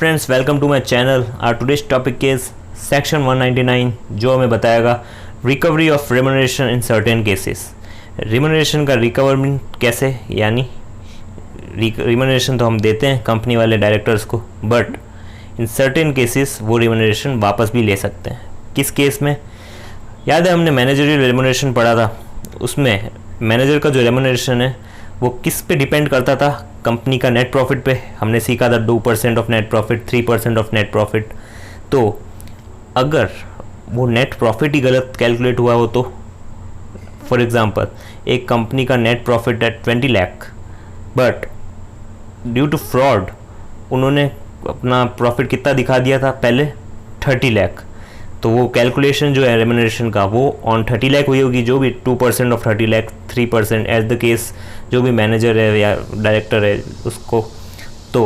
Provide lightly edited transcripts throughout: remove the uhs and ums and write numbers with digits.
Friends, welcome to my channel. Our today's topic is section 199 जो हमें बताएगा recovery of remuneration in certain cases. Remuneration का recoverment कैसे, यानी रेम्यूनरेशन तो हम देते हैं कंपनी वाले डायरेक्टर्स को, बट इन सर्टेन केसेस वो रेम्यूनरेशन वापस भी ले सकते हैं। किस केस में? याद है हमने मैनेजरियल रेम्यूनरेशन पढ़ा था, उसमें मैनेजर का जो रेम्यूनरेशन है वो किस पे डिपेंड करता था? कंपनी का नेट प्रॉफिट पे। हमने सीखा था 2% of net profit, 3% of net profit. तो अगर वो नेट प्रॉफिट ही गलत कैलकुलेट हुआ हो तो फॉर एग्जांपल एक कंपनी का नेट प्रॉफिट है 20 lakh, but due to fraud उन्होंने अपना प्रॉफिट कितना दिखा दिया था पहले, 30 लाख। तो वो कैलकुलेशन जो है रेम्यूनरेशन का वो ऑन 30 लाख हुई होगी, जो भी 2% of 30 lakh, 3% as the case, जो भी मैनेजर है या डायरेक्टर है उसको। तो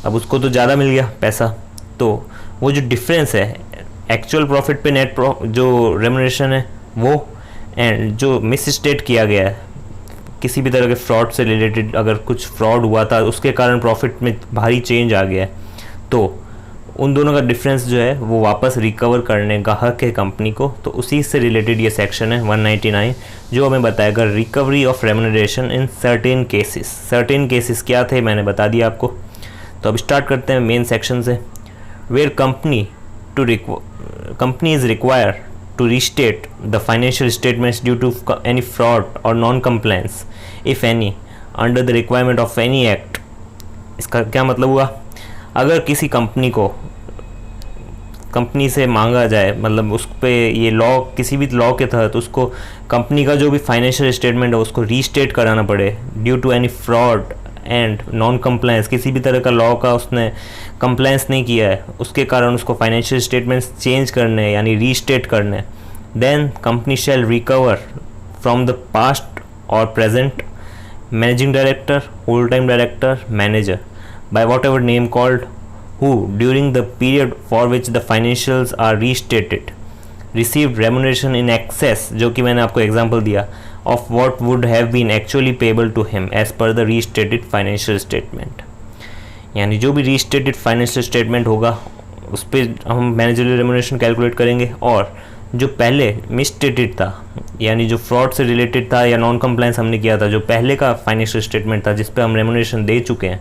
अब उसको तो ज़्यादा मिल गया पैसा, तो वो जो डिफरेंस है एक्चुअल प्रॉफिट पे नेट जो रेम्यूनरेशन है वो, एंड जो मिस स्टेट किया गया है किसी भी तरह के फ्रॉड से रिलेटेड, अगर कुछ फ्रॉड हुआ था उसके कारण प्रॉफिट में भारी चेंज आ गया है, तो उन दोनों का डिफरेंस जो है वो वापस रिकवर करने का हक है कंपनी को। तो उसी से रिलेटेड ये सेक्शन है 199 जो हमें बताएगा recovery of remuneration in certain cases. Certain cases क्या थे मैंने बता दिया आपको। तो अब स्टार्ट करते हैं मेन सेक्शन से। Where company is require to restate the financial statements due to any fraud और non compliance if any under the requirement of any act. इसका क्या मतलब हुआ? अगर किसी कंपनी से मांगा जाए, मतलब उस पर ये लॉ, किसी भी लॉ के तहत उसको कंपनी का जो भी फाइनेंशियल स्टेटमेंट है उसको रीस्टेट कराना पड़े due to any fraud and non compliance, किसी भी तरह का लॉ का उसने कंप्लायंस नहीं किया है, उसके कारण उसको फाइनेंशियल स्टेटमेंट्स चेंज करने यानी रीस्टेट करने, then company shall recover from the past और present managing director, whole time director, manager by whatever name called, who during the period for which the financials are restated received remuneration in excess, जो कि मैंने आपको example दिया, of what would have been actually payable to him as per the restated financial statement। यानी जो भी restated financial statement होगा उस पर हम मैनेजरियल रेम्यूनरेशन कैलकुलेट करेंगे, और जो पहले मिसस्टेटेड था यानी जो फ्रॉड से रिलेटेड था या नॉन कंप्लायंस हमने किया था, जो पहले का फाइनेंशियल स्टेटमेंट था जिस पे हम रेम्यूनरेशन दे चुके हैं,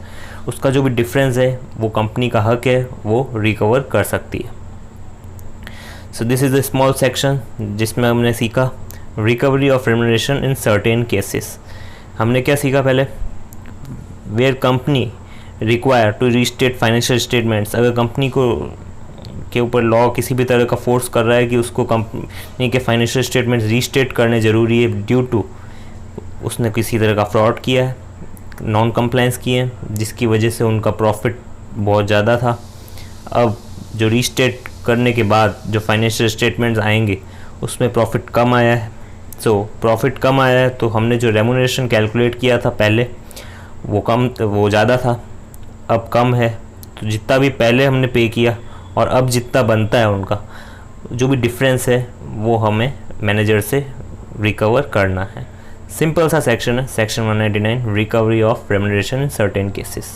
उसका जो भी डिफरेंस है वो कंपनी का हक है, वो रिकवर कर सकती है। So this is the small section जिसमें हमने सीखा recovery of remuneration in certain cases. हमने क्या सीखा पहले? Where company require to restate financial statements. अगर कंपनी के ऊपर लॉ किसी भी तरह का फोर्स कर रहा है कि उसको कंपनी के फाइनेंशियल स्टेटमेंट्स रीस्टेट करने ज़रूरी है ड्यू टू उसने किसी तरह का फ्रॉड किया है, नॉन कंप्लायंस किए हैं, जिसकी वजह से उनका प्रॉफिट बहुत ज़्यादा था। अब जो रीस्टेट करने के बाद जो फाइनेंशियल स्टेटमेंट्स आएंगे उसमें प्रॉफिट कम आया है। सो प्रॉफिट कम आया है तो हमने जो रेम्यूनरेशन कैलकुलेट किया था पहले वो ज़्यादा था, अब कम है। तो जितना भी पहले हमने पे किया और अब जितना बनता है उनका जो भी डिफरेंस है वो हमें मैनेजर से रिकवर करना है। सिंपल सा सेक्शन है, section 199 recovery of remuneration in certain cases.